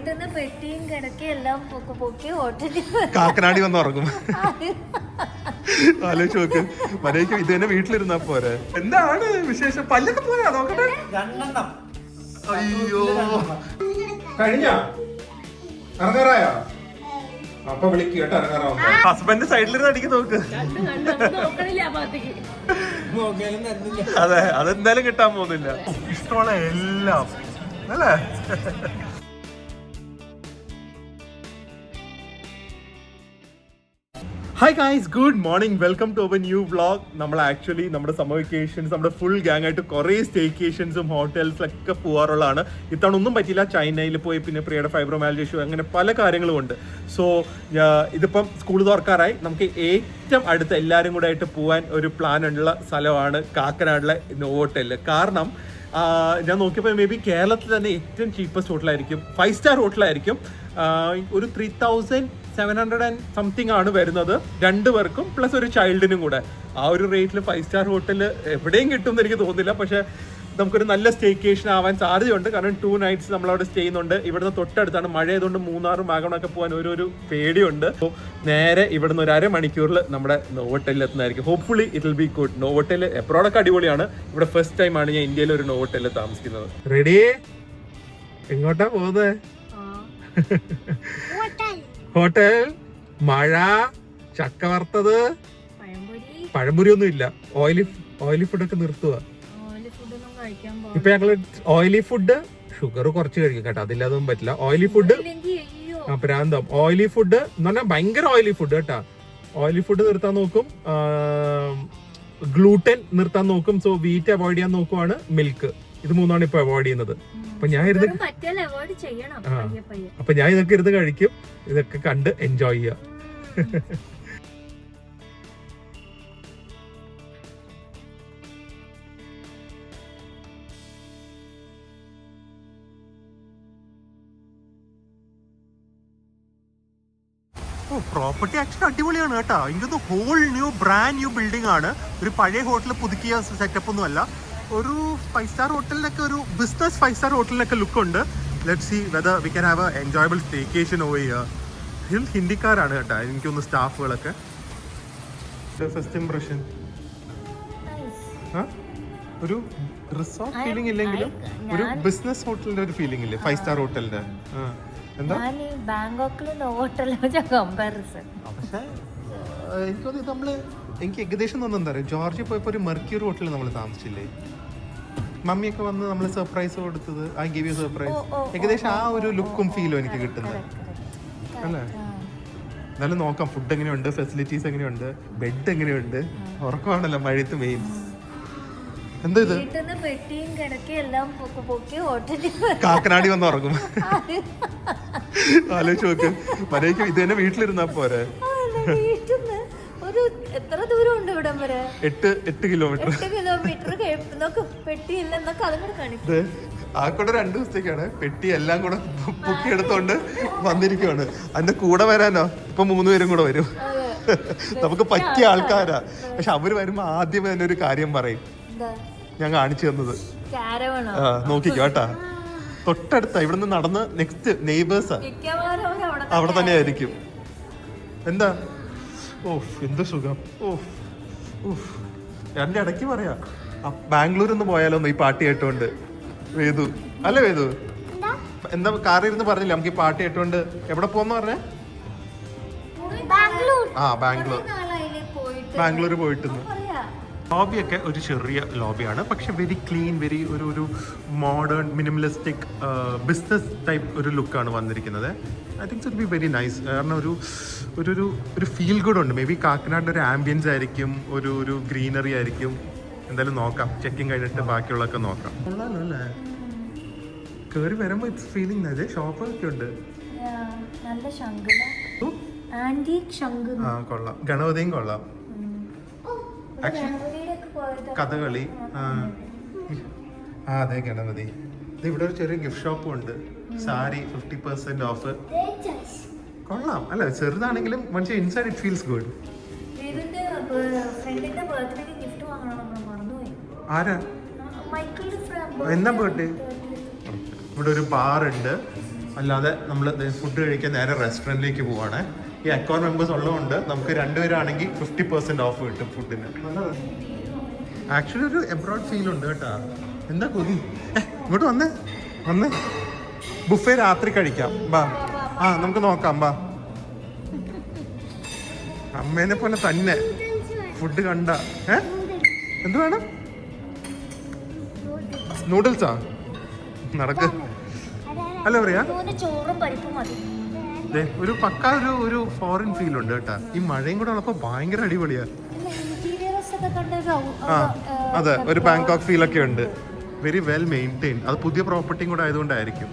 വീട്ടിൽ നിന്ന് പെട്ടിയും കിടക്കയും എല്ലാം പൊക്കി ഹോട്ടലിൽ കാക്കനാടി വന്ന് ഉറങ്ങും. ആലോചിച്ച് നോക്ക്, മര്യാദയ്ക്ക് ഇത് തന്നെ വീട്ടിലിരുന്നാ പോരെ. എന്താണ് വിശേഷം? പല്ലൊക്കെ പോയാ നോക്കട്ടെ. അയ്യോ കഴിഞ്ഞ ഇറങ്ങാറായോ? അപ്പൊ വിളിക്ക് കേട്ടോ, ഇറങ്ങാറാവും. ഹസ്ബൻഡ് സൈഡിലിരുന്ന് അടിക്ക് നോക്ക്. അതെ, അതെന്തായാലും കിട്ടാൻ പോകുന്നില്ല. ഇഷ്ടമുള്ള എല്ലാം അല്ലേ. Hi guys, good morning, welcome to our new vlog. നമ്മൾ ആക്ച്വലി നമ്മുടെ സമ്മർ വെക്കേഷൻസ് നമ്മുടെ ഫുൾ ഗ്യാങ് ആയിട്ട് കുറേ സ്റ്റേക്കേഷൻസും ഹോട്ടൽസിലൊക്കെ പോകാറുള്ളതാണ്. ഇത്തവണ ഒന്നും പറ്റില്ല. ചൈനയിൽ പോയി, പിന്നെ പ്രിയയുടെ ഫൈബ്രോമയാൽജി ഇഷ്യൂ, അങ്ങനെ പല കാര്യങ്ങളും ഉണ്ട്. സോ ഇതിപ്പം സ്കൂൾ തുറക്കാറായി. നമുക്ക് ഏറ്റവും അടുത്ത് എല്ലാവരും കൂടെ ആയിട്ട് പോകാൻ ഒരു പ്ലാൻ ഉള്ള സ്ഥലമാണ് കാക്കനാടിലെ നോവോട്ടൽ. കാരണം ഞാൻ നോക്കിയപ്പോൾ മേ ബി കേരളത്തിൽ തന്നെ ഏറ്റവും ചീപ്പസ്റ്റ് ഹോട്ടലായിരിക്കും, 5 സ്റ്റാർ ഹോട്ടലായിരിക്കും. ഒരു 3700 and സംതിങ് ആണ് വരുന്നത്, 2 പേർക്കും പ്ലസ് ഒരു ചൈൽഡിനും കൂടെ. ആ ഒരു റേറ്റിൽ 5 സ്റ്റാർ ഹോട്ടൽ എവിടെയും കിട്ടുമെന്ന് എനിക്ക് തോന്നുന്നില്ല. പക്ഷേ നമുക്കൊരു നല്ല സ്റ്റേക്കേഷൻ ആവാൻ സാധ്യതയുണ്ട്. കാരണം 2 nights നമ്മളവിടെ സ്റ്റേ ചെയ്യുന്നുണ്ട്. ഇവിടുന്ന് തൊട്ടടുത്താണ്. മഴ ആയതുകൊണ്ട് മൂന്നാറും വാഗമണൊക്കെ പോകാൻ ഒരു പേടിയുണ്ട്. അപ്പോൾ നേരെ ഇവിടുന്ന് ഒരു അരമണിക്കൂറിൽ നമ്മുടെ നോവോട്ടലിൽ എത്തുന്നതായിരിക്കും. Hopefully it will be good. Novotel എബ്രോഡൊക്കെ അടിപൊളിയാണ്. ഇവിടെ ഫസ്റ്റ് ടൈമാണ് ഞാൻ ഇന്ത്യയിൽ ഒരു നോവോട്ടലിൽ താമസിക്കുന്നത്. റെഡി? എങ്ങോട്ടാ പോകുന്നത്? ഹോട്ടൽ, മഴ, ചക്ക വറുത്തത്, പഴംപൊരി ഒന്നും ഇല്ല. ഓയിലി ഫുഡൊക്കെ നിർത്തുക. ഇപ്പൊ ഞങ്ങള് ഓയിലി ഫുഡ്, ഷുഗർ കുറച്ച് കഴിക്കും കേട്ടോ, അതില്ലാതൊന്നും പറ്റില്ല. ഓയിലി ഫുഡ് പ്രാന്തം. ഓയിലി ഫുഡ് എന്ന് പറഞ്ഞാൽ ഭയങ്കര ഓയിലി ഫുഡ് കേട്ടാ. ഓയിലി ഫുഡ് നിർത്താൻ നോക്കും, ഗ്ലൂട്ടൻ നിർത്താൻ നോക്കും. സോ വീറ്റ് അവോയ്ഡ് ചെയ്യാൻ നോക്കുവാണ്. മിൽക്ക്, ഇത് മൂന്നാണ് ഇപ്പൊ അവോയ്ഡ് ചെയ്യുന്നത്. അപ്പൊ ഞാൻ ഇതൊക്കെ ഇരുന്ന് കഴിക്കും. ഇതൊക്കെ കണ്ട് എൻജോയ് ചെയ്യാം. പ്രോപ്പർട്ടി ആക്ച്വലി അടിപൊളിയാണ് കേട്ടോ. എനിക്കൊന്ന് whole new brand new building ആണ്. ഒരു പഴയ ഹോട്ടൽ പുതുക്കിയ സെറ്റപ്പ് ഒന്നും അല്ല. ഒരു 5 സ്റ്റാർ ഹോട്ടലിനൊക്കെ, ഒരു ബിസിനസ് 5 സ്റ്റാർ ഹോട്ടലിനൊക്കെ ലുക്ക് ഉണ്ട്. Let's see whether we can have a enjoyable staycation over here. ഹിന്ദിക്കാരാണ് കേട്ടോ എനിക്കൊന്ന് സ്റ്റാഫുകളൊക്കെ. ഫസ്റ്റ് ഇംപ്രഷൻ ഒരു റിസോർട്ട് ഫീലിംഗ് ഇല്ലെങ്കിലും ഒരു ബിസിനസ് ഹോട്ടലിന്റെ ഒരു ഫീലിംഗ് ഇല്ലേ 5 സ്റ്റാർ ഹോട്ടലിന്റെ? എന്താ പക്ഷേ എനിക്ക് എനിക്ക് ഏകദേശം തോന്നുന്നു എന്താ പറയുക, ജോർജിയ പോയപ്പോൾ ഒരു മെർക്യൂറി ഹോട്ടലിൽ നമ്മൾ താമസിച്ചില്ലേ, മമ്മിയൊക്കെ വന്ന് നമ്മൾ സർപ്രൈസ് കൊടുത്തത്, ഐ ഗിവ് യു സർപ്രൈസ്. ഏകദേശം ആ ഒരു ലുക്കും ഫീലും എനിക്ക് കിട്ടുന്നത് അല്ലേ. എന്നാലും നോക്കാം ഫുഡ് എങ്ങനെയുണ്ട്, ഫെസിലിറ്റീസ് എങ്ങനെയുണ്ട്, ബെഡ് എങ്ങനെയുണ്ട്. ഉറക്കമാണല്ലോ മഴയത്ത് മെയിൻ. എന്താ ഇത്? പെട്ടിയും കിടക്കയും എല്ലാം പൊക്കി ഹോട്ടലിൽ കാക്കനാടി വന്ന് ഉറങ്ങും. ആലോചിച്ച് നോക്ക്, മര്യാദയ്ക്ക് ഇത് തന്നെ വീട്ടിലിരുന്നാ പോരെ. എത്ര ദൂരം ഉണ്ട് ഇവിടം വരെ? 8 കിലോമീറ്റർ. പെട്ടിയില്ലെന്നൊക്കെ അതും കൂടെ കാണിക്കും. ആക്കൂടെ 2 ദിവസത്തേക്കാണ്. പെട്ടി എല്ലാം കൂടെ പൊക്കിയെടുത്തോണ്ട് വന്നിരിക്കുവാണ്. അതിന്റെ കൂടെ വരാനോ ഇപ്പൊ 3 പേരും കൂടെ വരും. നമുക്ക് പറ്റിയ ആൾക്കാരാ. പക്ഷെ അവര് വരുമ്പോ ആദ്യം തന്നെ ഒരു കാര്യം പറയും, ഞാൻ കാണിച്ചു തന്നത്. നോക്കിക്കോ കേട്ടാ, തൊട്ടടുത്ത ഇവിടുന്ന് നടന്ന് നെക്സ്റ്റ് നെയ്ബേഴ്സാ, അവിടെ തന്നെ ആയിരിക്കും. എന്താ എന്ത് സുഖം. എന്റെ ഇടയ്ക്ക് പറയാ ബാംഗ്ലൂർ ഒന്ന് പോയാലോന്ന് ഈ പാട്ട് കേട്ടോണ്ട്. വേദു അല്ലേ, വേദു എന്താ കാറിൽ ഇരുന്ന് പറഞ്ഞില്ല നമുക്ക് ഈ പാട്ട് കേട്ടോണ്ട് എവിടെ പോന്ന് പറഞ്ഞേ? ബാംഗ്ലൂർ പോയിട്ടെന്ന്. ലോബിയൊക്കെ ഒരു ചെറിയ ലോബിയാണ്, പക്ഷെ വെരി ക്ലീൻ, വെരി ഒരു മോഡേൺ മിനിമലിസ്റ്റിക് ബിസിനസ് ടൈപ്പ് ഒരു ലുക്കാണ് വന്നിരിക്കുന്നത്. I think it be very nice. കാരണം ഒരു ഫീൽ ഗുഡ് ഉണ്ട്. മേ ബി കാക്കനാടിൻ്റെ ഒരു ആംബിയൻസ് ആയിരിക്കും, ഒരു ഗ്രീനറി ആയിരിക്കും. എന്തായാലും നോക്കാം, ചെക്കിങ് കഴിഞ്ഞിട്ട് ബാക്കിയുള്ളതൊക്കെ നോക്കാം. കൊള്ളാലോ അല്ലേ, കയറി വരുമ്പോൾ ഇറ്റ്സ് ഫീലിംഗ് നൈസ്. ഷോപ്പൊക്കെ ഉണ്ട്. കൊള്ളാം, ഗണപതിയും കൊള്ളാം. കഥകളി, അതെ ഗണപതി. ഇവിടെ ഒരു ചെറിയ ഗിഫ്റ്റ് ഷോപ്പും ഉണ്ട്. സാരി 50% ഓഫ്. കൊള്ളാം അല്ല, ചെറുതാണെങ്കിലും മനുഷ്യ ഇൻസൈഡ് ഇറ്റ് ഫീൽസ് ഗുഡ്. ആരാ? എന്നാ ബർത്ത്ഡേ? ഇവിടെ ഒരു ബാർ ഉണ്ട്, അല്ലാതെ നമ്മൾ ഫുഡ് കഴിക്കാൻ നേരെ റെസ്റ്റോറൻറ്റിലേക്ക് പോവാണ്. ഈ അക്കൗണ്ട് മെമ്പേഴ്സ് ഉള്ളതുകൊണ്ട് നമുക്ക് 2 പേരാണെങ്കിൽ 50% ഓഫ് കിട്ടും ഫുഡിന്. ആക്ച്വലി ഒരു എബ്രോഡ് ഫീൽ ഉണ്ട് കേട്ടാ. എന്താ കൊതി? ഇങ്ങോട്ട് വന്നേ ബുഫേ രാത്രി കഴിക്കാം ബാ. നമുക്ക് നോക്കാം ബാ. അമ്മേനെ പോലെ തന്നെ ഫുഡ് കണ്ട. എന്ത് വേണം? നൂഡിൽസാ? നടക്ക്. അല്ല പറയാ ചോറും പരിപ്പും മതി. ഒരു പക്ക ഒരു ഫോറിൻ ഫീൽ ഉണ്ട് കേട്ടാ. ഈ മഴയും കൂടെ ഉള്ളപ്പോ ഭയങ്കര അടിപൊളിയാ. അതെ, ഒരു ബാങ്കോക്ക് ഫീൽ ഒക്കെ ഉണ്ട്. Very well maintain. അത് പുതിയ പ്രോപ്പർട്ടിയും കൂടെ ആയതുകൊണ്ടായിരിക്കും.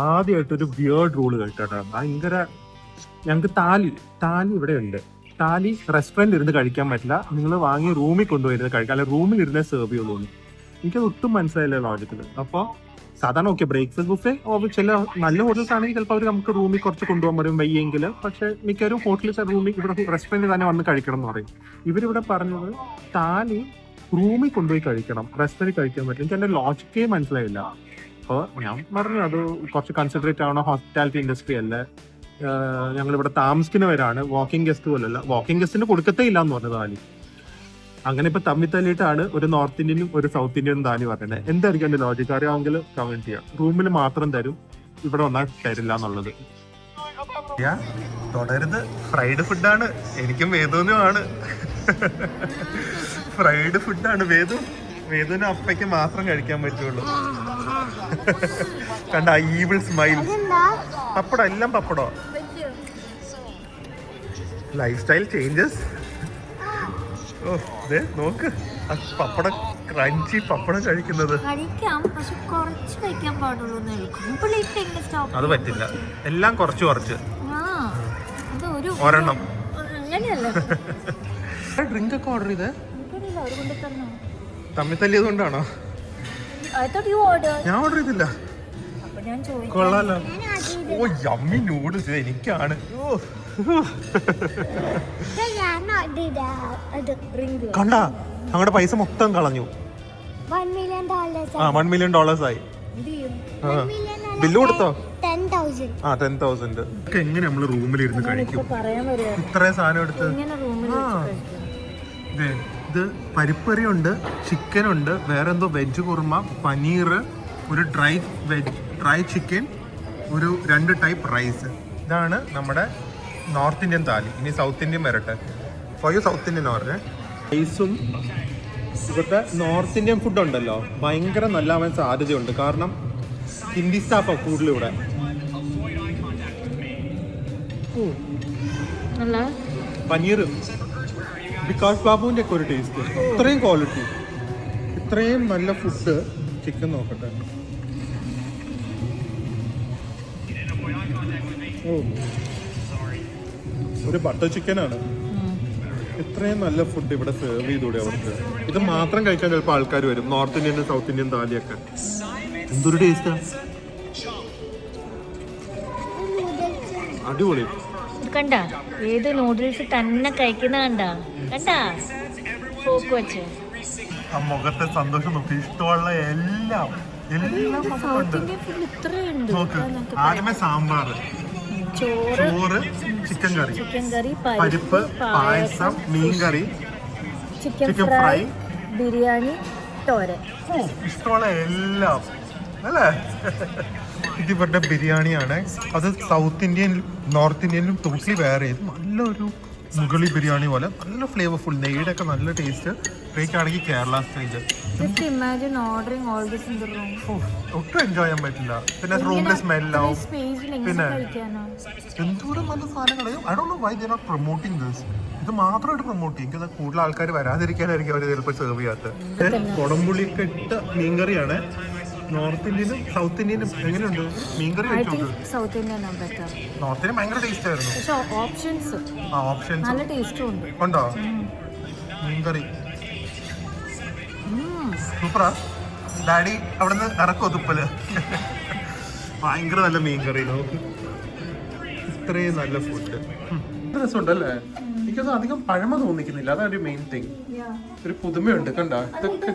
ആദ്യമായിട്ട് ഒരു ബിയേർഡ് റൂള് കേട്ടോ. ഭയങ്കര ഞങ്ങൾക്ക് താലി ഇവിടെ ഉണ്ട്. താലി റെസ്റ്റോറൻറ്റ് ഇരുന്ന് കഴിക്കാൻ പറ്റില്ല. നിങ്ങൾ വാങ്ങി റൂമിൽ കൊണ്ടുപോയിരുന്ന് കഴിക്കാം. അല്ലെ റൂമിൽ ഇരുന്നേ സെർവ് ചെയ്യുള്ളൂ. എനിക്കത് ഒട്ടും മനസ്സിലായില്ല ലോജിക്കൽ. അപ്പോൾ സാധാരണ ഓക്കെ ബ്രേക്ക്ഫാസ്റ്റ് ബുഫേ ചില നല്ല ഹോട്ടൽസ് ആണെങ്കിൽ ചിലപ്പോൾ അവർ നമുക്ക് റൂമിൽ കുറച്ച് കൊണ്ടുപോകാൻ പറയും വയ്യെങ്കിൽ. പക്ഷേ മിക്കവരും ഹോട്ടലിൽ റൂമിൽ ഇവിടെ റെസ്റ്റോറൻറ്റ് തന്നെ വന്ന് കഴിക്കണം എന്ന് പറയും. ഇവരിവിടെ പറഞ്ഞത് താലി റൂമിൽ കൊണ്ടുപോയി കഴിക്കണം, റെസ്റ്റോറൻറ്റ് കഴിക്കാൻ പറ്റും. എനിക്ക് എൻ്റെ ലോജിക്കേ മനസ്സിലായില്ല. അപ്പോൾ ഞാൻ പറഞ്ഞു അത് കുറച്ച് കൺസിഡറേറ്റ് ആവണം. ഹോസ്പിറ്റാലിറ്റി ഇൻഡസ്ട്രി അല്ലേ, ഞങ്ങളിവിടെ താമസിക്കുന്നവരാണ്, വാക്കിംഗ് ഗസ്റ്റ് പോലല്ല. വാക്കിംഗ് ഗസ്റ്റിന് കൊടുക്കത്തേ ഇല്ല എന്ന് പറഞ്ഞത് താലി. അങ്ങനെ ഇപ്പൊ തമ്മിൽ തല്ലിയിട്ടാണ് ഒരു നോർത്ത് ഇന്ത്യനും ഒരു സൗത്ത് ഇന്ത്യനും താലി പറയുന്നത്. എന്തായിരിക്കും എന്റെ ലോജിക്ക്? അറിയാമെങ്കിൽ കമന്റ് ചെയ്യാം. റൂമിൽ മാത്രം തരും, ഇവിടെ വന്നാൽ തരില്ല എന്നുള്ളത്. തുടരുത്. ഫ്രൈഡ് ഫുഡാണ്. എനിക്കും വേദുവിനുമാണ് ഫ്രൈഡ് ഫുഡാണ്. വേദുവിനും അപ്പയ്ക്ക് മാത്രം കഴിക്കാൻ പറ്റുള്ളൂ. കണ്ട ഈവിൾ സ്മൈൽ. പപ്പടം, എല്ലാം പപ്പടോ. Life style changes. നോക്ക് പപ്പടം, ക്രഞ്ചി പപ്പടം കഴിക്കുന്നത്. അത് പറ്റില്ല. എല്ലാം കുറച്ച് ഒരെണ്ണം. ഡ്രിങ്ക് ഒക്കെ ഓർഡർ ചെയ്തേ തമ്മിൽ തല്ലിയത് കൊണ്ടാണോ? ഞാൻ ഓർഡർ ചെയ്തില്ല. കൊള്ളാലോ. ഓ യമ്മി നൂഡിൽസ് എനിക്കാണ്. കണ്ട ഞങ്ങളുടെ പൈസ മൊത്തം കളഞ്ഞു. $1 million ആയി. ബില്ല് കൊടുത്തോ? 10,000. എങ്ങനെ നമ്മള് റൂമിലിരുന്ന് കഴിക്കും? ഇത്രയും സാധനം എടുത്ത്. ഇത് പരിപ്പറി ഉണ്ട്, ചിക്കൻ ഉണ്ട്, വേറെ എന്തോ വെജ് കുറുമ, പനീർ, ഒരു ഡ്രൈ ചിക്കൻ, ഒരു 2 ടൈപ്പ് റൈസ്. ഇതാണ് നമ്മുടെ നോർത്ത് ഇന്ത്യൻ താലി. ഇനി സൗത്ത് ഇന്ത്യൻ വരട്ടെ. ഫോർ യു സൗത്ത് ഇന്ത്യൻ പറഞ്ഞേ. റൈസും ഇവിടുത്തെ നോർത്ത് ഇന്ത്യൻ ഫുഡ് ഉണ്ടല്ലോ ഭയങ്കര നല്ലതാവാൻ സാധ്യതയുണ്ട്. കാരണം ഹിന്ദി സ്റ്റാഫാണ് കൂടുതലിവിടെ. പനീർ വികാസ് ബാബുവിൻ്റെ ഒക്കെ ഒരു ടേസ്റ്റ്. ഇത്രയും ക്വാളിറ്റി, ഇത്രയും നല്ല ഫുഡ്. ചിക്കൻ നോക്കട്ടെ. ഒരു ബട്ടർ ചിക്കനാണ്. ഇത്രയും നല്ല ഫുഡ് ഇവിടെ സെർവ് ചെയ്തൂടെ അവർക്ക്? ഇത് മാത്രം കഴിക്കാൻ ചിലപ്പോൾ ആൾക്കാർ വരും. നോർത്ത് ഇന്ത്യൻ സൗത്ത് ഇന്ത്യൻ താലിയൊക്കെ എന്തൊരു ടേസ്റ്റാ. അടിപൊളി. കണ്ട ഏത് നൂഡിൽസ് തന്നെ കഴിക്കുന്ന കണ്ട വെച്ച് ആ മുഖത്തെ സന്തോഷം നോക്കി. ഇഷ്ടമുള്ള എല്ലാം നോക്ക്. ആദ്യമേ സാമ്പാർ, ചോറ്, ചിക്കൻ കറി, പരിപ്പ്, പായസം, മീൻകറി, ചിക്കൻ ഫ്രൈ, ബിരിയാണി, തോരൻ. ഇഷ്ടമുള്ള എല്ലാം അല്ലേ? ഇത് ഇവരുടെ ബിരിയാണിയാണ്. അത് സൗത്ത് ഇന്ത്യൻ നോർത്ത് ഇന്ത്യനിലും ടോട്ടലി വേറെ. നല്ലൊരു മുഗളി ബിരിയാണി പോലെ നല്ല ഫ്ലേവർഫുൾ, നെയ്യുടെ ഒക്കെ നല്ല ടേസ്റ്റ്. ആണെങ്കിൽ കേരള സ്റ്റൈല്. ഒട്ടും എൻജോയ് ചെയ്യാൻ പറ്റില്ല. പിന്നെ റൂമിലെ സ്മെല്ലാവും. പിന്നെ എന്തോരം നല്ല സാധനങ്ങൾ. I don't know why they are not promoting this. ഇത് മാത്രമായിട്ട് പ്രൊമോട്ട് ചെയ്യും. എനിക്ക് കൂടുതൽ ആൾക്കാർ വരാതിരിക്കാനായിരിക്കും അവർ ചിലപ്പോൾ സെർവ് ചെയ്യാത്തത്. കുടംപുളിയൊക്കെ ഇട്ട മീൻകറിയാണ്. നോർത്ത് ഇന്ത്യനും സൗത്ത് ഇന്ത്യനും എങ്ങനെയുണ്ട് മീൻകറി? South Indian better. നോർത്തിന് ഭയങ്കര ടേസ്റ്റ് ആയിരുന്നു. ഓപ്ഷൻസ് ഉണ്ടോ? മീൻകറി സൂപ്പറാ. ഡാഡി അവിടുന്ന് ഇറക്കോ തുപ്പല്? ഭയങ്കര നല്ല മീൻകറി. നോക്ക് ഇത്രയും നല്ല ഫുഡ്. രസമുണ്ടല്ലേ? എനിക്കത് അധികം പഴമ തോന്നിക്കുന്നില്ല. അതാണ് ഒരു മെയിൻ തിങ്. ഒരു പുതുമയുണ്ട്. കണ്ട ഇതൊക്കെ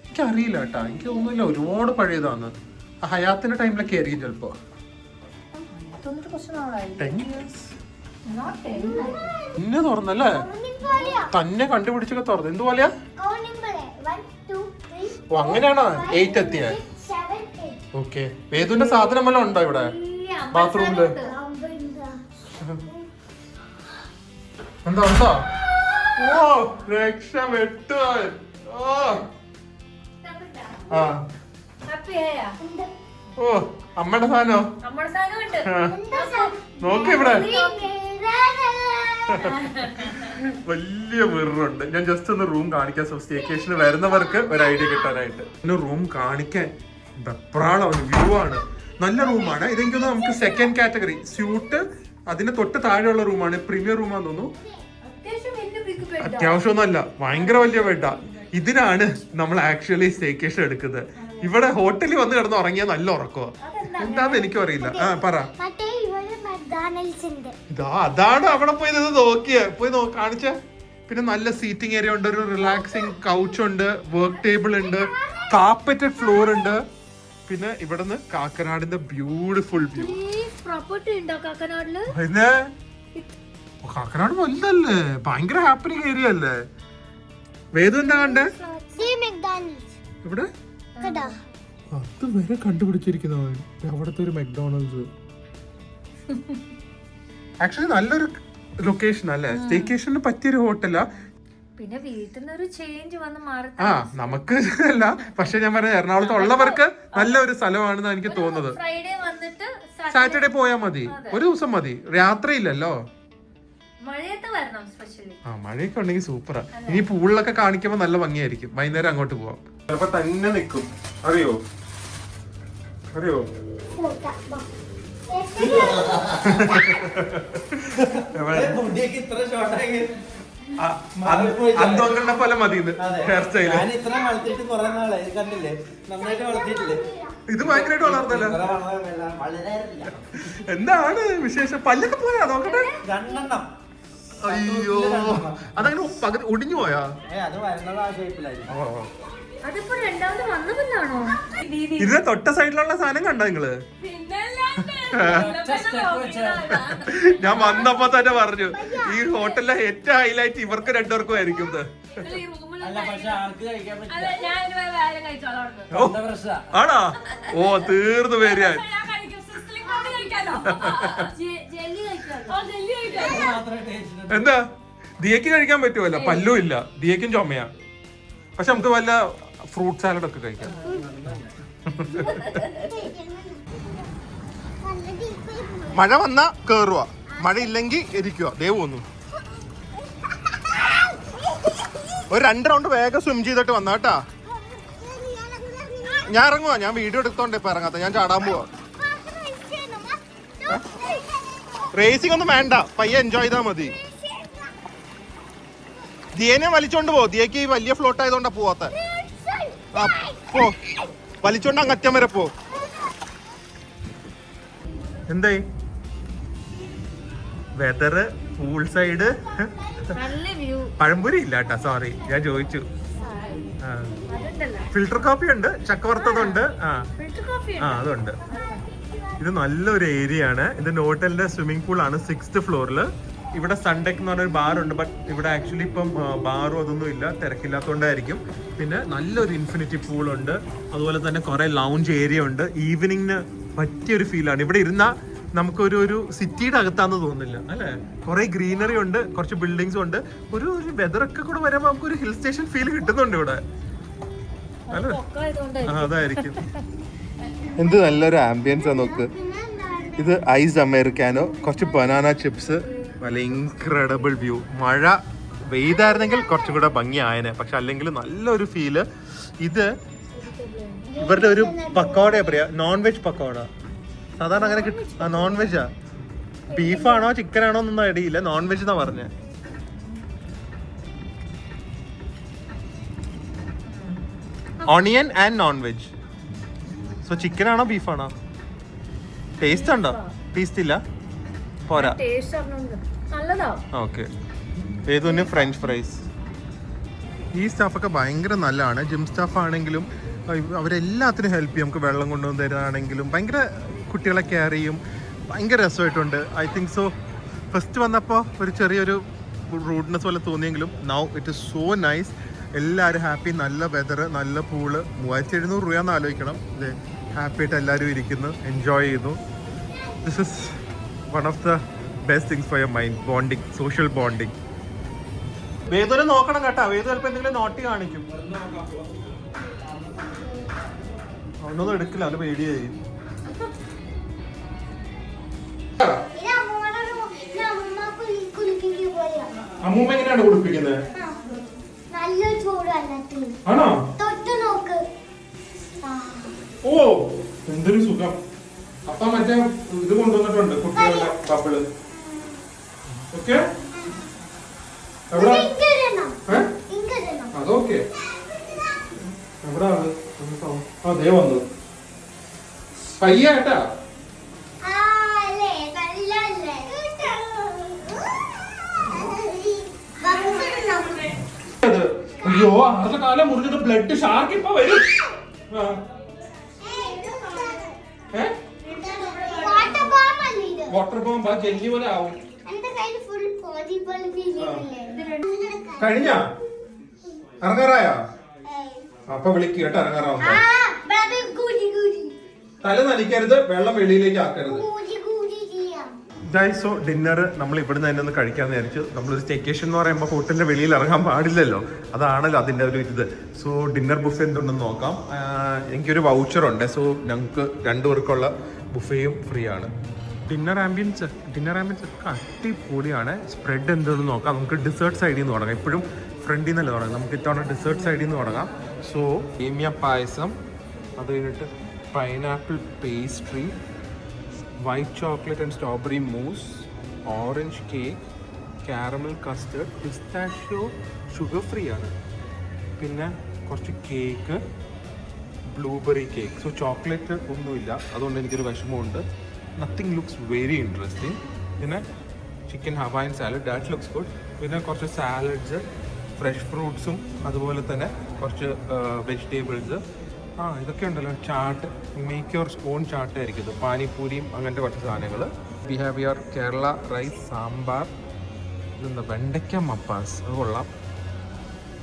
എനിക്കറിയില്ല കേട്ടാ. എനിക്ക് തോന്നുന്നില്ല ഒരുപാട് പഴയതാണ്. ഹയാത്തിന്റെ ടൈമിലൊക്കെ ആയിരിക്കും ചിലപ്പോ. തുറന്നിട്ട് കുറച്ച് നാളായി. 10 years Not 10. പിന്നെ തുറന്നല്ലേ? തന്നെ കണ്ടുപിടിച്ചൊക്കെ തുറന്നു. എന്തുപോലെയാ? ഓ അങ്ങനെയാണോ 8 എത്തിയ? ഓക്കെ. വേദുവിന്റെ സാധനം വല്ലതും ഉണ്ടോ ഇവിടെ ബാത്റൂമില്? എന്താ ഉണ്ടോ? ഓ രക്ഷപ്പെട്ടു. ഓ ആ ഓ അമ്മയുടെ സാധനോ? നമ്മുടെ സാധനമുണ്ട്. നോക്ക് ഇവിടെ വലിയ മിററുണ്ട്. ഞാൻ ജസ്റ്റ് ഒന്ന് റൂം കാണിക്കാൻ. സ്റ്റേക്കേഷന് വരുന്നവർക്ക് ഒരു ഐഡിയ കിട്ടാനായിട്ട് പിന്നെ റൂം കാണിക്കാൻ വെപ്രാളം വ്യൂ ആണ്. നല്ല റൂമാണ്. ഇതെങ്കിലും നമുക്ക് സെക്കൻഡ് കാറ്റഗറി സ്യൂട്ട് അതിന് തൊട്ട് താഴെയുള്ള റൂമാണ്. പ്രീമിയർ റൂമാന്ന് തോന്നുന്നു. അത്യാവശ്യമൊന്നുമല്ല, ഭയങ്കര വലിയ ബെഡാ. ഇതിനാണ് നമ്മൾ ആക്ച്വലി സ്റ്റേക്കേഷൻ എടുക്കുന്നത്. ഇവിടെ ഹോട്ടലിൽ വന്ന് കിടന്ന് ഉറങ്ങിയാൽ നല്ല ഉറക്കോ എന്താന്ന് എനിക്കും അറിയില്ല. ആ പറ. ഇതാ അതാണ് അവിടെ പോയി നോക്കിയ പോയി കാണിച്ച. പിന്നെ നല്ല സീറ്റിംഗ് ഏരിയ ഉണ്ട്, ഒരു റിലാക്സിങ് കൗച്ച് ഉണ്ട്, വർക്ക് ടേബിൾ ഉണ്ട്, കാർപ്പറ്റഡ് ഫ്ലോർ ഉണ്ട്. പിന്നെ ഇവിടുന്ന് കാക്കനാടിന്റെ ബ്യൂട്ടിഫുൾ വ്യൂ. പിന്നെ കാക്കനാട് വലുതല്ലേ, ഭയങ്കര ഹാപ്പനിങ് ഏരിയ അല്ലേ. വേദു എന്താ കണ്ടേ ഇവിടെ? അത് വരെ കണ്ടുപിടിച്ചിരിക്കുന്നവൻ അവിടുത്തെ ഒരു മെക്ഡോണൾഡ്സ്. ആക്ച്വലി നല്ലൊരു ലൊക്കേഷൻ അല്ലേ, സ്റ്റേക്കേഷന് പറ്റിയൊരു ഹോട്ടലാ. പിന്നെ വീട്ടിൽ നിന്നൊരു ചേഞ്ച് വന്ന് മാറി. ആ നമുക്ക് അല്ല, പക്ഷെ ഞാൻ പറഞ്ഞ എറണാകുളത്ത് ഉള്ളവർക്ക് നല്ലൊരു സ്ഥലമാണെന്ന് എനിക്ക് തോന്നുന്നത്. ഫ്രൈഡേ വന്നിട്ട് സാറ്റർഡേ പോയാൽ മതി, ഒരു ദിവസം മതി, രാത്രിയില്ലല്ലോ. മഴയത്ത് വരണം സ്പെഷ്യലി. ആ മഴയൊക്കെ ഉണ്ടെങ്കിൽ സൂപ്പറാ. ഇനി പൂളിലൊക്കെ കാണിക്കുമ്പോ നല്ല ഭംഗിയായിരിക്കും. വൈകുന്നേരം അങ്ങോട്ട് പോവാം. ചിലപ്പോ തന്നെ നിക്കും. അറിയോ അറിയോ അന്തോങ്ങളുടെ പോലെ മതി ഹെയർ സ്റ്റൈല്. ഇത് ഭയങ്കരമായിട്ട് വളർന്നല്ലോ. എന്താണ് വിശേഷം? പല്ലൊക്കെ പോയാ നോക്കട്ടെ. അയ്യോ അതങ്ങനെ പകുതി ഒടിഞ്ഞു പോയാ? അതിപ്പോ രണ്ടാമത് വന്നവല്ലാണോ? ഇതിന്റെ തൊട്ട സൈഡിലുള്ള സാധനം കണ്ടോ നിങ്ങള്? ഞാൻ വന്നപ്പോ തന്നെ പറഞ്ഞു ഈ ഹോട്ടലിലെ ഏറ്റവും ഹൈലൈറ്റ് ഇവർക്ക് രണ്ടുപേർക്കും ആയിരിക്കും. ആണോ? ഓ തീർന്നു പേര്. എന്താ ദിയക്ക് കഴിക്കാൻ പറ്റുമല്ലോ, പല്ലും ഇല്ല, ദിയക്കും ചുമയാ. പക്ഷെ നമുക്ക് വല്ല ഫ്രൂട്ട് സാലഡ് ഒക്കെ കഴിക്കാം. മഴ വന്നാ കേറുക, മഴ ഇല്ലെങ്കിൽ ഇരിക്കുക. ദേവ് വന്നു. ഒരു 2 റൗണ്ട് വേഗം സ്വിം ചെയ്തിട്ട് വന്നാട്ടാ. ഞാൻ ഇറങ്ങുവാ, ഞാൻ വീഡിയോ എടുത്തോണ്ട് ഇപ്പൊ ഇറങ്ങാത്ത. ഞാൻ ചാടാൻ പോവാ. റേസിംഗ് ഒന്നും വേണ്ട, പയ്യെ എൻജോയ് ചെയ്താൽ മതി. ദിയനെ വലിച്ചോണ്ട് പോ. ദിയക്ക് ഈ വലിയ ഫ്ലോട്ട് ആയതുകൊണ്ടാ പോവാത്ത. ആ പോ, വലിച്ചോണ്ട് അങ്ങറ്റം വരെ പോ. എന്തായി വെതറ്? പൂൾ സൈഡ്, പഴംപൊരി ഇല്ല കേട്ടാ, സോറി ഞാൻ ചോദിച്ചു. ഫിൽറ്റർ കോഫി ഉണ്ട്, ചക്കവറുത്തതുണ്ട്. ആ അതുണ്ട്. ഇത് നല്ലൊരു ഏരിയ ആണ്. ഇത് നോട്ടലിന്റെ സ്വിമ്മിംഗ് പൂൾ ആണ്, 6th ഫ്ലോറിൽ. ഇവിടെ സൺഡെക്ക് എന്ന് പറഞ്ഞൊരു ബാറുണ്ട്. ബട്ട് ഇവിടെ ആക്ച്വലി ഇപ്പം ബാറും അതൊന്നും ഇല്ല, തിരക്കില്ലാത്തതുകൊണ്ടായിരിക്കും. പിന്നെ നല്ലൊരു ഇൻഫിനിറ്റി പൂൾ ഉണ്ട്. അതുപോലെ തന്നെ കുറെ ലൗഞ്ച് ഏരിയ ഉണ്ട്. ഈവനിങ്ങിന് പറ്റിയൊരു ഫീലാണ്. ഇവിടെ ഇരുന്ന നമുക്കൊരു സിറ്റിയുടെ അകത്താന്ന് തോന്നുന്നില്ല അല്ലെ. കുറെ ഗ്രീനറി ഉണ്ട്, കുറച്ച് ബിൽഡിങ്സും ഉണ്ട്. ഒരു വെതറൊക്കെ കൂടെ വരുമ്പോൾ നമുക്കൊരു ഹിൽ സ്റ്റേഷൻ ഫീൽ കിട്ടുന്നുണ്ട് ഇവിടെ അല്ലേ. അതായിരിക്കും. എന്ത് നല്ലൊരു ആംബിയൻസ് ആ നോക്ക്. ഇത് ഐസ് അമേരിക്കാനോ, കുറച്ച് ബനാന ചിപ്സ്, നല്ല ഇൻക്രെഡിബിൾ വ്യൂ. മഴ പെയ്തായിരുന്നെങ്കിൽ കുറച്ചും കൂടെ ഭംഗിയായനെ, പക്ഷെ അല്ലെങ്കിൽ നല്ലൊരു ഫീല്. ഇത് ഇവരുടെ ഒരു പക്കോട പറയാ, നോൺ വെജ് പക്കോട. സാധാരണ അങ്ങനെ കിട്ടും. ആ നോൺ വെജാ, ബീഫാണോ ചിക്കനാണോ എന്നൊന്നും ഐഡിയയില്ല. നോൺ വെജ് എന്നാ പറഞ്ഞ. Onion and non veg. So chicken ആണോ ബീഫാണോ? ടേസ്റ്റ് ഉണ്ടോ? ടേസ്റ്റ് ഇല്ല, പോരാ. ഓക്കെ. ഏതൊന്ന് ഫ്രഞ്ച് ഫ്രൈസ്. ഈ സ്റ്റാഫൊക്കെ ഭയങ്കര നല്ലതാണ്. ജിം സ്റ്റാഫ് ആണെങ്കിലും അവരെല്ലാത്തിനും ഹെൽപ്പ് ചെയ്യും. നമുക്ക് വെള്ളം കൊണ്ടുവന്ന് തരാണെങ്കിലും ഭയങ്കര കുട്ടികളെ കെയർ ചെയ്യും. ഭയങ്കര രസമായിട്ടുണ്ട്. ഐ തിങ്ക് സോ ഫസ്റ്റ് വന്നപ്പോൾ ഒരു ചെറിയൊരു റൂഡ്നെസ് പോലെ തോന്നിയെങ്കിലും now it is so nice. എല്ലാവരും ഹാപ്പി, നല്ല വെതർ, നല്ല പൂള്. 3700 രൂപയെന്ന് ആലോചിക്കണം. ഇത് ഹാപ്പി ആയിട്ട് എല്ലാവരും ഇരിക്കുന്നു, എൻജോയ് ചെയ്യുന്നു. This is one of the best things for your mind. Bonding, social bonding. വേദന നോക്കണം കേട്ടോ, വേദന ചിലപ്പോൾ എന്തെങ്കിലും നോട്ടി കാണിക്കും. ഒന്നൊന്നും എടുക്കില്ല, അവന് പേടിയായി. അമ്മൂമ്മ എങ്ങനെയാണ് കുളിപ്പിക്കുന്നത്? ആണോ? ഓ എന്തൊരു സുഖം. അപ്പൊ മറ്റേ ഇത് കൊണ്ടുവന്നിട്ടുണ്ട് കുട്ടികളുടെ ബബിള്. ഓക്കെ, അതൊക്കെ എവിടാ? അതേ വന്നു പയ്യാട്ടാ. അയ്യോ, ആരുടെ കാലം മുറിഞ്ഞത്? ബ്ലഡ് ഷാർക്ക് ഇപ്പൊ വരും. വാട്ടർ ബോംബ് ജെല്ലി പോലെ ആവും. കഴിഞ്ഞ ഇറങ്ങാറായ? അപ്പൊ വിളിക്കുക കേട്ടോ ഇറങ്ങാറാവുമ്പോ. തല നനയ്ക്കരുത്, വെള്ളം വെളിയിലേക്ക് ആക്കരുത്. സോ ഡിന്നർ നമ്മൾ ഇവിടുന്ന് തന്നെ ഒന്ന് കഴിക്കാന്ന് വിചാരിച്ചു. നമ്മളൊരു സ്റ്റേക്കേഷൻ എന്ന് പറയുമ്പോൾ ഹോട്ടലിന്റെ വെളിയിൽ ഇറങ്ങാൻ പാടില്ലല്ലോ, അതാണല്ലോ അതിന്റെ ഒരു ഇത്. സോ ഡിന്നർ ബുഫേ എന്തുണ്ടെന്ന് നോക്കാം. എനിക്കൊരു വൗച്ചറുണ്ട്. സോ ഞങ്ങൾക്ക് 2 പേർക്കുള്ള ബുഫേയും ഫ്രീ ആണ്. ഡിന്നർ ആംബിയൻസ് ഒക്കെ അടിപൊളിയാണ്. സ്പ്രെഡ് എന്തെന്ന് നോക്കാം. നമുക്ക് ഡിസേർട്ട് സൈഡിൽ നിന്ന് തുടങ്ങാം. എപ്പോഴും ഫ്രണ്ടിൽ നിന്നല്ല തുടങ്ങാം, നമുക്ക് ഇത്തവണ ഡിസേർട്ട് സൈഡിൽ നിന്ന് തുടങ്ങാം. സോ സേമിയ പായസം, അത് കഴിഞ്ഞിട്ട് pineapple pastry, white chocolate and strawberry mousse, orange cake, caramel custard, pistachio sugar free ആണ്. പിന്നെ കുറച്ച് cake, blueberry cake. So chocolate ഒന്നുമില്ല, അതുകൊണ്ട് എനിക്കൊരു വിഷമമുണ്ട്. Nothing looks very interesting. പിന്നെ chicken Hawaiian salad, that looks good. പിന്നെ കുറച്ച് സാലഡ്സ്, ഫ്രഷ് ഫ്രൂട്ട്സും അതുപോലെ തന്നെ കുറച്ച് വെജിറ്റബിൾസ്. ഇതൊക്കെ ഉണ്ടല്ലോ. Chaat, make your own chaat ആയിരിക്കും ഇത്. പാനിപ്പൂരിയും അങ്ങനത്തെ കുറച്ച് സാധനങ്ങൾ. We have your Kerala rice, sambar, ഇതെന്താ വെണ്ടയ്ക്ക മപ്പാസ്, അത് കൊള്ളാം.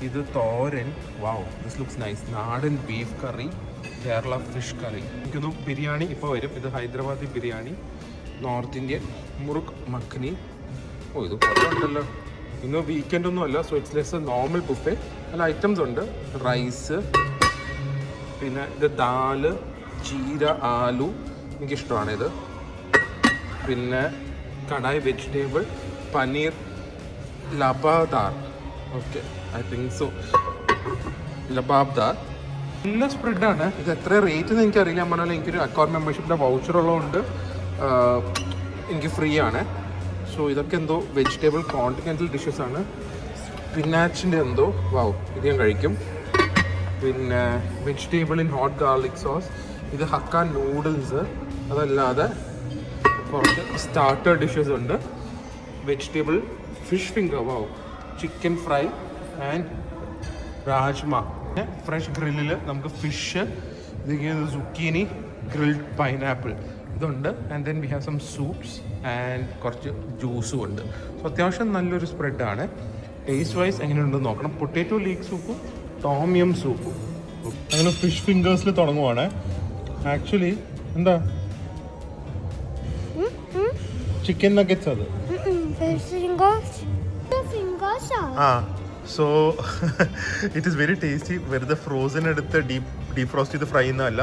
ഇത് thoran, wow this looks nice. നാടൻ beef curry, Kerala fish curry. എനിക്കൊന്നും ബിരിയാണി ഇപ്പോൾ വരും. ഇത് ഹൈദരാബാദി ബിരിയാണി, നോർത്ത് ഇന്ത്യൻ മുറുക് മഖ്നി. ഓ ഇത് കുറേ ഉണ്ടല്ലോ. ഇന്ന് വീക്കെൻഡ് ഒന്നും അല്ല, so it's less normal buffet. നല്ല ഐറ്റംസ് ഉണ്ട്. റൈസ്, പിന്നെ ഇത് ദാല്, ചീര, ആലു, എനിക്കിഷ്ടമാണിത്. പിന്നെ kadai vegetable, paneer, lababdar. Okay, I think so lababdar. നല്ല സ്പ്രെഡാണ്. ഇത് എത്ര റേറ്റ് എന്ന് എനിക്കറിയില്ല. ഞാൻ പറഞ്ഞാൽ എനിക്കൊരു അക്കൗണ്ട് മെമ്പർഷിപ്പിൻ്റെ വൗച്ചർ ഉള്ളതുകൊണ്ട് എനിക്ക് ഫ്രീ ആണ്. സോ ഇതൊക്കെ എന്തോ വെജിറ്റബിൾ കോണ്ടിനെൻ്റൽ ഡിഷസ് ആണ്. സ്പിനാച്ചിൻ്റെ എന്തോ, വാവ് ഇത് ഞാൻ കഴിക്കും. പിന്നെ vegetable in hot garlic sauce. ഇത് ഹക്ക നൂഡിൽസ്. അതല്ലാതെ കുറച്ച് സ്റ്റാർട്ടർ ഡിഷസ് ഉണ്ട്. Vegetable fish finger, wow, chicken fry and rajma. Fresh ഗ്രില്ലിൽ നമുക്ക് ഫിഷ്, ഇത് സുക്കീനി, ഗ്രിൽഡ് പൈനാപ്പിൾ ഇതുണ്ട്. And then we have some soups ആൻഡ് കുറച്ച് ജ്യൂസും ഉണ്ട്. സോ അത്യാവശ്യം നല്ലൊരു സ്പ്രെഡാണ്. ടേസ്റ്റ് വൈസ് എങ്ങനെയുണ്ടെന്ന് നോക്കണം. പൊട്ടാറ്റോ ലീക്ക് സൂപ്പും ടോമിയം സൂപ്പും. അങ്ങനെ ഫിഷ് ഫിംഗേഴ്സിൽ തുടങ്ങുവാണ്. ആക്ച്വലി എന്താ ചിക്കൻ നഗറ്റ്സ് അത്. Ah so it is very tasty. വെറുതെ ഫ്രോസൺ എടുത്ത് ഡീപ് ഫ്രോസ്റ്റ് ചെയ്ത് ഫ്രൈ ചെയ്യുന്നതല്ല.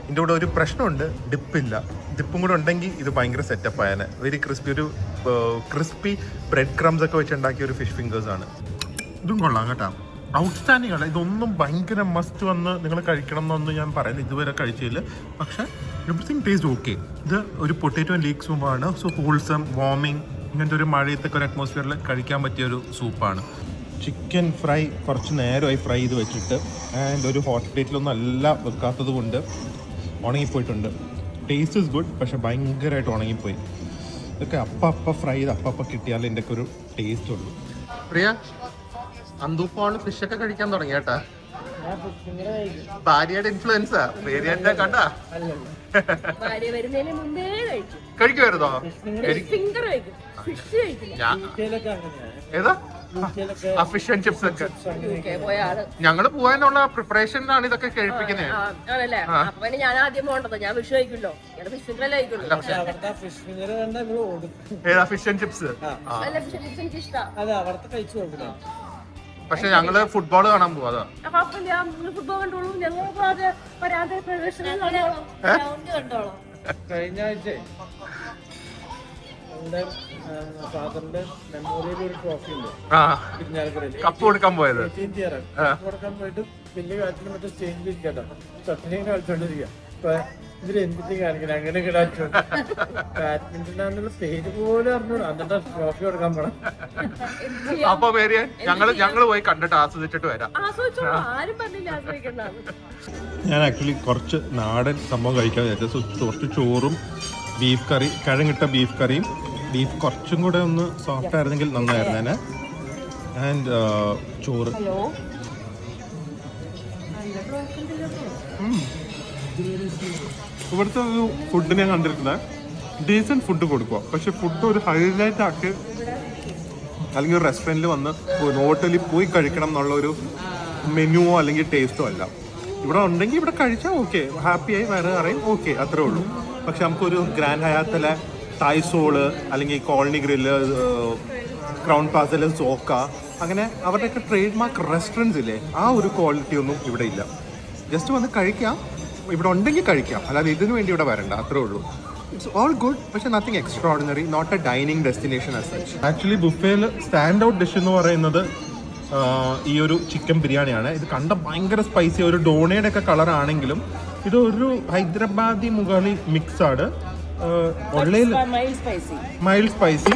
ഇതിൻ്റെ കൂടെ ഒരു പ്രശ്നമുണ്ട്, ഡിപ്പില്ല. ഡിപ്പും കൂടെ ഉണ്ടെങ്കിൽ ഇത് ഭയങ്കര സെറ്റപ്പ് ആയാണ്. വെരി ക്രിസ്പി, ഒരു ക്രിസ്പി ബ്രെഡ് ക്രംസ് ഒക്കെ വെച്ചുണ്ടാക്കിയ ഒരു ഫിഷ് ഫിംഗേഴ്സ് ആണ്. ഇതും കൊള്ളാം കേട്ടോ, ഔട്ട്സ്റ്റാൻഡിങ് ആണ്. ഇതൊന്നും ഭയങ്കര മസ്റ്റ് വന്ന് നിങ്ങൾ കഴിക്കണം എന്നൊന്നും ഞാൻ പറയുന്നത് ഇതുവരെ കഴിച്ചില്ല. പക്ഷേ എവറിത്തിങ് ടേസ്റ്റ് ഓക്കെ. ഇത് ഒരു പൊട്ടാറ്റോ ലീക്ക് സൂപ്പാണ്. സോ ഹോൾസം, വാർമിങ്, ഇങ്ങനത്തെ ഒരു മഴയത്തൊക്കെ ഒരു അറ്റ്മോസ്ഫിയറിൽ കഴിക്കാൻ പറ്റിയൊരു സൂപ്പാണ്. ചിക്കൻ ഫ്രൈ കുറച്ച് നേരമായി ഫ്രൈ ചെയ്ത് വെച്ചിട്ട്, ആൻഡ് ഒരു ഹോട്ട് പ്ലേറ്റിലൊന്നും അല്ല വെക്കാത്തത് കൊണ്ട് ഉണങ്ങിപ്പോയിട്ടുണ്ട്. ടേസ്റ്റ് ഇസ് ഗുഡ്, പക്ഷെ ഭയങ്കരമായിട്ട് ഉണങ്ങിപ്പോയി. ഇതൊക്കെ അപ്പം ഫ്രൈ ചെയ്ത് അപ്പം കിട്ടിയാലേ എൻ്റെ ഒക്കെ ഒരു ടേസ്റ്റ് ഉള്ളൂ. പ്രിയ അന്തൂപ്പാണ് ഫിഷൊക്കെ കഴിക്കാൻ തുടങ്ങി കേട്ടാ. ഭാര്യയുടെ ഇൻഫ്ലുവൻസാ പേരിയാന്റെ കണ്ടാ ഭാര്യ വരുന്നതിന് മുമ്പേ കഴിക്കും. കഴിക്കുമായിരുന്നോ? ഫിംഗർ കഴിക്കും, ഫിഷ് കഴിക്കില്ല. ഏതാ ഫിഷ് ആൻഡ് ചിപ്സ് ഒക്കെ UK പോയ ആള്. ഞങ്ങള് പോകാനുള്ള പ്രിപ്പറേഷനിലാണ് ഇതൊക്കെ കഴിപ്പിക്കുന്നത്. ആണല്ലേ? അപ്പൊ പിന്നെ ഞാൻ ആദ്യം പോകണ്ടത്. ഞാൻ ഫിഷ് കഴിക്കുമല്ലോ, ഞാൻ ഫിഷ് ഫിംഗർ കഴിക്കുള്ളൂ. ഏതാ ഫിഷ് ആൻഡ് ചിപ്സ്? അല്ല, ഫിഷ് ചിപ്സ് എനിക്ക് ഇഷ്ടമാണ്. പക്ഷെ ഞങ്ങള് ഫുട്ബോൾ കാണാൻ പോവാ. അപ്പൊ അപ്പൊ ഞാൻ ഫുട്ബോൾ കണ്ടോളൂ. ഞങ്ങൾ പരാതി പ്രദർശനം കണ്ടോളൂ. കഴിഞ്ഞ ആഴ്ച നമ്മുടെ ഫാദറിന്റെ മെമ്മോറിയൽ ഒരു ട്രോഫി ഉണ്ട് ഇരിഞ്ഞാലക്കുടയില്. കപ്പ് കൊടുക്കാൻ പോയത് കൊടുക്കാൻ പോയിട്ട് വലിയ കാറ്റിന് മറ്റേ സ്റ്റേജിൽ ഇരിക്കട്ടോ ഷട്ടിനെ കളിച്ചോണ്ടിരിക്കുക. ഇപ്പൊ ഇതിൽ എന്തിട്ട് കാണിക്കണം അങ്ങനെ കളിച്ചോണ്ട് ബാഡ്മിന്റൺ പേര് പോലും അറിഞ്ഞൂടാ. എന്നിട്ട് ട്രോഫി കൊടുക്കാൻ പോണം. അപ്പൊ പേര് ഞങ്ങള് പോയി കണ്ടിട്ട് ആസ്വദിച്ചിട്ട് വരാം. ആരും പറഞ്ഞില്ല ആശ്രയിക്കണ്ടാണ്. ഞാൻ ആക്ച്വലി കുറച്ച് നാടൻ സംഭവം കഴിക്കാൻ വിചാരിച്ചു. കുറച്ച് ചോറും ബീഫ് കറി, കിഴങ്ങിട്ട ബീഫ് കറിയും. ബീഫ് കുറച്ചും കൂടെ ഒന്ന് സോഫ്റ്റ് ആയിരുന്നെങ്കിൽ നന്നായിരുന്നേനെ. ആൻഡ് ചോറ്. ഇവിടുത്തെ ഒരു ഫുഡ് ഞാൻ കണ്ടിരുന്നത് ഡീസൻറ്റ് ഫുഡ് കൊടുക്കുക. പക്ഷെ ഫുഡ് ഒരു ഹൈലൈറ്റ് ആക്കി അല്ലെങ്കിൽ ഒരു റെസ്റ്റോറൻറ്റിൽ വന്ന് ഹോട്ടലിൽ പോയി കഴിക്കണം എന്നുള്ള ഒരു മെനുവോ അല്ലെങ്കിൽ ടേസ്റ്റോ അല്ല. ഇവിടെ ഉണ്ടെങ്കിൽ ഇവിടെ കഴിച്ചാൽ ഓക്കെ, ഹാപ്പിയായി വേറെ അറിയും ഓക്കെ, അത്രേ ഉള്ളൂ. പക്ഷെ നമുക്കൊരു ഗ്രാൻഡ് ഹയാത്തിലെ തായ്സോള് അല്ലെങ്കിൽ കോളനി ഗ്രില്ല്, ക്രൗൺ പ്ലാസയിലെ സോക്ക, അങ്ങനെ അവരുടെയൊക്കെ ട്രേഡ് മാർക്ക് റെസ്റ്റോറൻറ്റ്സ് ഇല്ലേ, ആ ഒരു ക്വാളിറ്റി ഒന്നും ഇവിടെ ഇല്ല. ജസ്റ്റ് വന്ന് കഴിക്കാം, ഇവിടെ ഉണ്ടെങ്കിൽ കഴിക്കാം, അല്ലാതെ ഇതിനു വേണ്ടി ഇവിടെ വരണ്ട, അത്രേ ഉള്ളൂ. ഇറ്റ്സ് ഓൾ ഗുഡ്, പക്ഷെ nothing extraordinary, not a dining destination as such. Actually ബുഫേയിൽ സ്റ്റാൻഡ് ഔട്ട് ഡിഷ് എന്ന് പറയുന്നത് ഈ ഒരു ചിക്കൻ ബിരിയാണിയാണ്. ഇത് കണ്ട ഭയങ്കര സ്പൈസി, ഒരു ഡോണയുടെ ഒക്കെ കളറാണെങ്കിലും ഇതൊരു ഹൈദരാബാദി മുഗളി മിക്സാണ്. Mild spicy.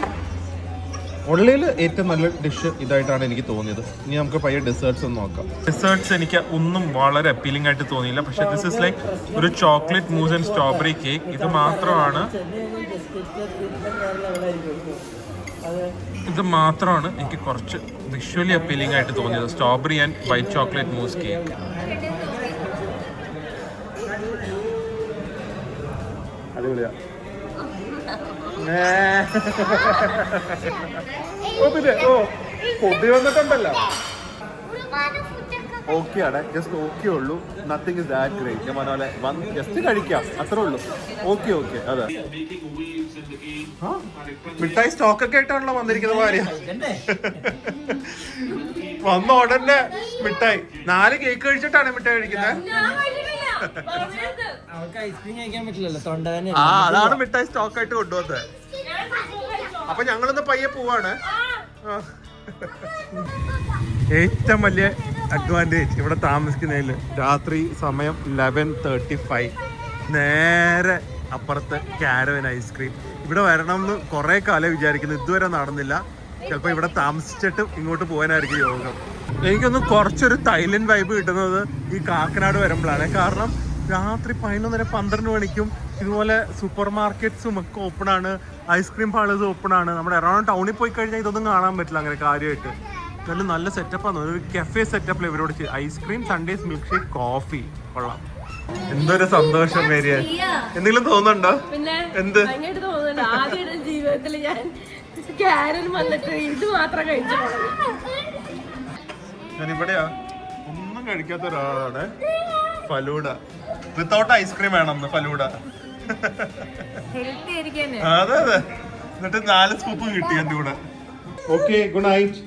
ഉള്ളിൽ ഏറ്റവും നല്ല ഡിഷ് ഇതായിട്ടാണ് എനിക്ക് തോന്നിയത്. ഇനി നമുക്ക് പയ്യെ ഡെസേർട്സ് ഒന്ന് നോക്കാം. ഡെസേർട്സ് എനിക്ക് ഒന്നും വളരെ അപ്പീലിംഗ് ആയിട്ട് തോന്നിയില്ല. പക്ഷെ ദിസ് ഇസ് ലൈക്ക് ഒരു chocolate mousse and strawberry cake. ഇത് മാത്രമാണ് എനിക്ക് കുറച്ച് വിഷ്വലി അപ്പീലിംഗ് ആയിട്ട് തോന്നിയത്. Strawberry and white chocolate mousse cake. അടിപൊളിയാ. ഫുഡ് വന്നിട്ടുണ്ടല്ലോ. ഓക്കെ ആണ്, ജസ്റ്റ് ഓക്കെ ഉള്ളൂ. Nothing is that great. ഞാൻ പറഞ്ഞ പോലെ വന്ന് ജസ്റ്റ് കഴിക്കാം, അത്രേ ഉള്ളൂ. Okay okay. അതെ, മിഠായി സ്റ്റോക്ക് ഒക്കെ ആയിട്ടാണല്ലോ വന്നിരിക്കുന്നത്. ഭാര്യ വന്ന ഉടനെ മിഠായി 4 കേക്ക് കഴിച്ചിട്ടാണ് മിഠായി കഴിക്കുന്നത്. ഐസ്ക്രീം കഴിക്കാൻ പറ്റില്ലല്ലോ, തൊണ്ടവേദന. ആ, അതാണ് മിഠായി സ്റ്റോക്ക് ആയിട്ട് കൊണ്ടുവന്നത്. അപ്പൊ ഞങ്ങളൊന്ന് പയ്യെ പോവാണ്. ഏറ്റവും വലിയ അഡ്വാൻറ്റേജ് ഇവിടെ താമസിക്കുന്നതിൽ രാത്രി സമയം 11:35 നേരെ അപ്പുറത്ത് കാരവൻ ഐസ്ക്രീം. ഇവിടെ വരണം എന്ന് കുറേ കാലം വിചാരിക്കുന്നു, ഇതുവരെ നടന്നില്ല. ചിലപ്പോൾ ഇവിടെ താമസിച്ചിട്ട് ഇങ്ങോട്ട് പോകാനായിരിക്കും യോഗം. എനിക്കൊന്ന് കുറച്ചൊരു തൈലൻഡ് വൈബ് കിട്ടുന്നത് ഈ കാക്കനാട് വരുമ്പോഴാണ്. കാരണം രാത്രി 11-12 മണിക്കും ഇതുപോലെ സൂപ്പർ മാർക്കറ്റ്സും ഒക്കെ ഓപ്പണാണ്, ഐസ്ക്രീം പാർലേഴ്സും ഓപ്പണാണ്. നമ്മുടെ എറണാകുളം ടൗണിൽ പോയി കഴിഞ്ഞാൽ ഇതൊന്നും കാണാൻ പറ്റില്ല അങ്ങനെ കാര്യമായിട്ട്. നല്ല സെറ്റപ്പാണ്, ഒരു കഫേ സെറ്റപ്പിൽ ഇവരോട് ice cream, Sundays milk shake, coffee. കൊള്ളാം. എന്തൊരു സന്തോഷം മേരിയ. എന്തെങ്കിലും തോന്നുന്നുണ്ടോ? എന്ത് ആദ്യമായിട്ട് ജീവിതത്തിൽ ഞാൻ കാരൻ വന്നിട്ട് ഇത് മാത്രം കഴിച്ചു. ഞാനിവിടെയാ ഒന്നും കഴിക്കാത്ത ഒരാളാണ്. ഫലൂഡ വിത്തൗട്ട് ഐസ്ക്രീം വേണം. ഫലൂഡ അതെ അതെ. എന്നിട്ട് 4 സ്കൂപ്പും കിട്ടി എന്റെ കൂടെ. Okay, good night.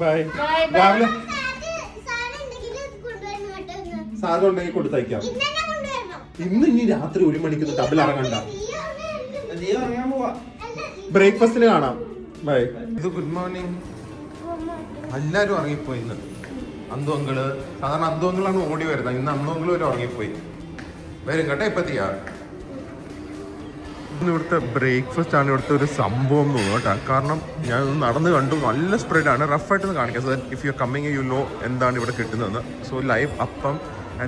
ബൈ. രാവിലെ സാധനം ഉണ്ടെങ്കിൽ കൊടുത്തയക്കാം. ഇനി രാത്രി 1 മണിക്ക് ഡബിൾ ഇറങ്ങണ്ട. ബ്രേക്ക്ഫാസ്റ്റിന് കാണാം. ബൈ. ഇത് ഗുഡ് മോർണിംഗ്. എല്ലാരും ഇറങ്ങിപ്പോയി ഇന്ന്. അന്തോങ്ങള് സാധാരണ അന്തോങ്ങളാണ് ഓടി വരുന്നത്. ഇന്ന് അന്തോങ്ങൾ വരെ ഉറങ്ങിപ്പോയി. വരും കേട്ടോ, ഇപ്പത്തിയാ. ഇവിടുത്തെ ബ്രേക്ക്ഫാസ്റ്റ് ആണ് ഇവിടുത്തെ ഒരു സംഭവം എന്ന് തോന്നുന്നു കേട്ടോ. കാരണം ഞാൻ നടന്ന് കണ്ടു, നല്ല സ്പ്രെഡാണ്. റഫായിട്ടൊന്ന് കാണിക്കാം. So that if you are coming you know എന്താണ് ഇവിടെ കിട്ടുന്നതെന്ന്. സോ ലൈവ് അപ്പം,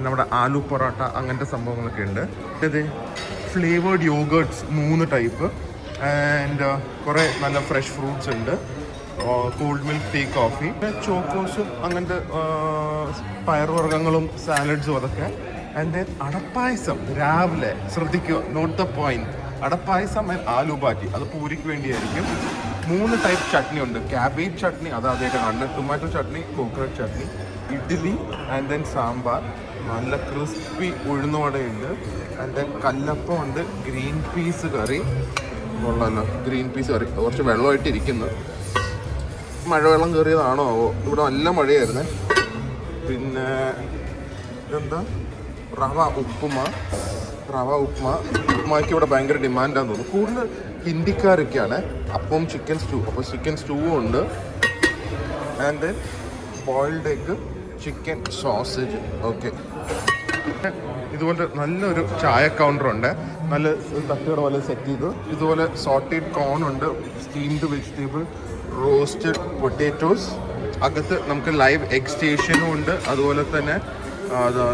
നമ്മുടെ ആലു പൊറോട്ട, അങ്ങനത്തെ സംഭവങ്ങളൊക്കെ ഉണ്ട്. ഇത് ഫ്ലേവേർഡ് യോഗേർട്ട്സ് 3 ടൈപ്പ്. ആൻഡ് കുറേ നല്ല ഫ്രഷ് ഫ്രൂട്ട്സ് ഉണ്ട്. കൂൾഡ് മിൽക്ക് ടീ കോഫി, ചോക്കോസും അങ്ങനത്തെ പയറുവർഗ്ഗങ്ങളും സാലഡ്സും അതൊക്കെ. ആൻഡ് ദെൻ അടപ്പായസം രാവിലെ, ശ്രദ്ധിക്കുക, note the point. Adapayasam and aloo bati, അത് പൂരിക്ക് വേണ്ടിയായിരിക്കും. 3 ടൈപ്പ് ചട്നി ഉണ്ട്. ക്യാബേജ് ചട്നി, അത് ആദ്യമായിട്ട് കാണുന്നത്. Tomato chutney, coconut chutney, idli and then sambar, നല്ല ക്രിസ്പി ഉഴുന്നുവടയുണ്ട്. ആൻഡ് ദെൻ കല്ലപ്പം ഉണ്ട്, ഗ്രീൻ പീസ് കറി. കൊള്ളാമല്ലോ, ഗ്രീൻ പീസ് കറി. കുറച്ച് വെള്ളമായിട്ടിരിക്കുന്നു. മഴവെള്ളം കയറിയതാണോ ആവോ, ഇവിടെ നല്ല മഴയായിരുന്നേ. പിന്നെ ഇതെന്താ, റവ ഉപ്പുമാക്ക് ഇവിടെ ഭയങ്കര ഡിമാൻഡാന്ന് തോന്നുന്നു. കൂടുതൽ ഹിന്ദിക്കാരൊക്കെയാണ്. അപ്പം ചിക്കൻ സ്റ്റൂ, അപ്പോൾ ചിക്കൻ സ്റ്റൂവും ഉണ്ട്. And then boiled egg, chicken sausage. Okay, ഇതുപോലെ നല്ലൊരു ചായ കൗണ്ടറുണ്ട്. നല്ല തട്ടുകട പോലെ സെറ്റ് ചെയ്തു. ഇതുപോലെ സോട്ടഡ് കോൺ ഉണ്ട്, സ്റ്റീംഡ് വെജിറ്റബിൾ, റോസ്റ്റഡ് പൊട്ടാറ്റോസ്. അകത്ത് നമുക്ക് ലൈവ് എഗ് സ്റ്റേഷനും ഉണ്ട്. അതുപോലെ തന്നെ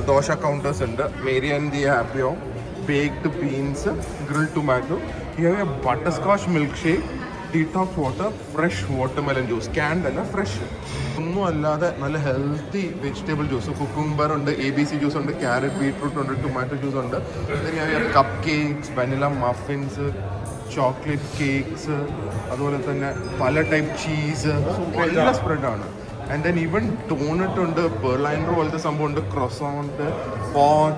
ദോശ കൗണ്ടേഴ്സ് ഉണ്ട്. മേരിയൻ ദി ഹാപ്പിയോ, baked beans, grilled tomato. You have a butterscotch milkshake, detox water, fresh watermelon juice. Canned അല്ല, ഫ്രഷ്. ഒന്നും അല്ലാതെ നല്ല ഹെൽത്തി വെജിറ്റബിൾ ജ്യൂസ്. കുക്കുംബർ ഉണ്ട്, ABC ജ്യൂസ് ഉണ്ട്, ക്യാരറ്റ് ബീട്രൂട്ട് ഉണ്ട്, ടൊമാറ്റോ ജ്യൂസ് ഉണ്ട്. Cupcakes, vanilla muffins, chocolate cakes, അതുപോലെ തന്നെ പല ടൈപ്പ് ചീസ്, നല്ല സ്പ്രെഡാണ്. ആൻഡ് ദെൻ ഈവൻ ഡോണറ്റ് ഉണ്ട്, പെർലൈനർ പോലത്തെ സംഭവം ഉണ്ട്, croissant,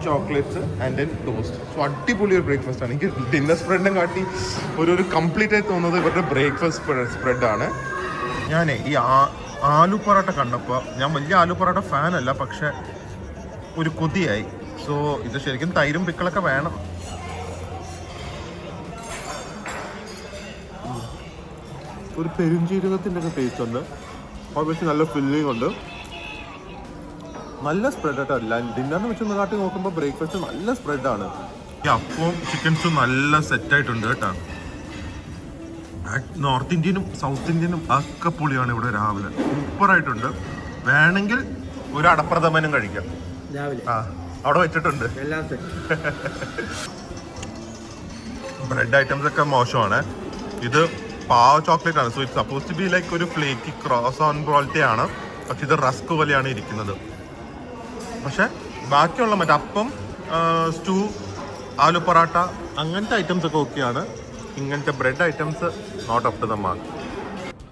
chocolates and then toast. So അടിപൊളി ഒരു ബ്രേക്ക്ഫാസ്റ്റ് ആണ്. എനിക്ക് ഡിന്നർ സ്പ്രെഡിനെ കാട്ടി ഒരു കംപ്ലീറ്റ് ആയി തോന്നുന്നത് ഇവരുടെ ബ്രേക്ക്ഫാസ്റ്റ് സ്പ്രെഡാണ്. ഞാനേ ഈ ആലു പൊറോട്ട കണ്ടപ്പോൾ, ഞാൻ വലിയ ആലു പൊറോട്ട ഫാനല്ല, പക്ഷെ ഒരു കൊതിയായി. സോ ഇത് ശരിക്കും തൈരും പിക്കളൊക്കെ വേണം. ഒരു പെരുംജീരകത്തിൻ്റെ ഒക്കെ ടേസ്റ്റ് ഉണ്ട്. ഓബിയസ്ലി നല്ല ഫില്ലിംഗ് ഉണ്ട്. നല്ല സ്പ്രെഡായിട്ടല്ല, ഡിന്നറിന് വെച്ചൊന്ന് കാട്ടി നോക്കുമ്പോൾ ബ്രേക്ക്ഫാസ്റ്റ് നല്ല സ്പ്രെഡാണ്. ഈ അപ്പവും ചിക്കൻസും നല്ല സെറ്റായിട്ടുണ്ട് കേട്ടോ. നോർത്ത് ഇന്ത്യനും സൗത്ത് ഇന്ത്യനും ഒക്കെ പൊളിയാണ് ഇവിടെ രാവിലെ. സൂപ്പറായിട്ടുണ്ട്. വേണമെങ്കിൽ ഒരു അടപ്രഥമനും കഴിക്കാം രാവിലെ. അവിടെ വെച്ചിട്ടുണ്ട്. ബ്രെഡ് ഐറ്റംസ് ഒക്കെ മോശമാണ്. ഇത് പാവ ചോക്ലേറ്റ് ആണ്. So it suppose to be like ഒരു ഫ്ലേക്കി ക്രോസ് ഓൺ പോലത്തെ ആണ്. പക്ഷെ ഇത് റസ്ക് പോലെയാണ് ഇരിക്കുന്നത്. പക്ഷെ ബാക്കിയുള്ള മറ്റേ അപ്പം, സ്റ്റൂ, ആലു പൊറാട്ട അങ്ങനത്തെ ഐറ്റംസ് ഒക്കെ ഓക്കെയാണ്. ഇങ്ങനത്തെ bread items not up to the mark.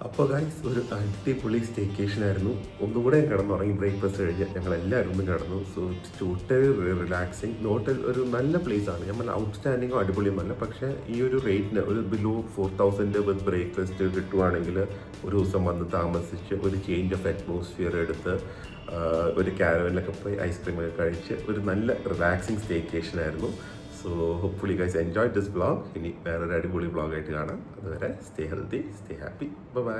അപ്പോൾ ഗൈസ്, ഒരു അടിപൊളി സ്റ്റേക്കേഷൻ ആയിരുന്നു. ഒന്നുകൂടെ കിടന്നുറങ്ങി ബ്രേക്ക്ഫാസ്റ്റ് കഴിഞ്ഞ് ഞങ്ങളെല്ലാവരും ഒന്നും കിടന്നു. So total relaxing. നോട്ട് ഒരു നല്ല പ്ലേസ് ആണ്. നമ്മൾ ഔട്ട്സ്റ്റാൻഡിങ്ങോ അടിപൊളിയൊന്നുമല്ല, പക്ഷേ ഈ ഒരു റേറ്റിന് ഒരു ബിലോ 4000 വിത്ത് ബ്രേക്ക്ഫാസ്റ്റ് കിട്ടുവാണെങ്കിൽ ഒരു ദിവസം വന്ന് താമസിച്ച് ഒരു ചേഞ്ച് ഓഫ് അറ്റ്മോസ്ഫിയർ എടുത്ത് ഒരു കാരവനിലൊക്കെ പോയി ഐസ്ക്രീമൊക്കെ കഴിച്ച് ഒരു നല്ല റിലാക്സിങ് സ്റ്റേക്കേഷൻ ആയിരുന്നു. So hopefully guys enjoy this vlog. ഇനി വേറൊരു അടിപൊളി വ്ളോഗായിട്ട് കാണാം. അതുവരെ stay healthy, stay happy, by.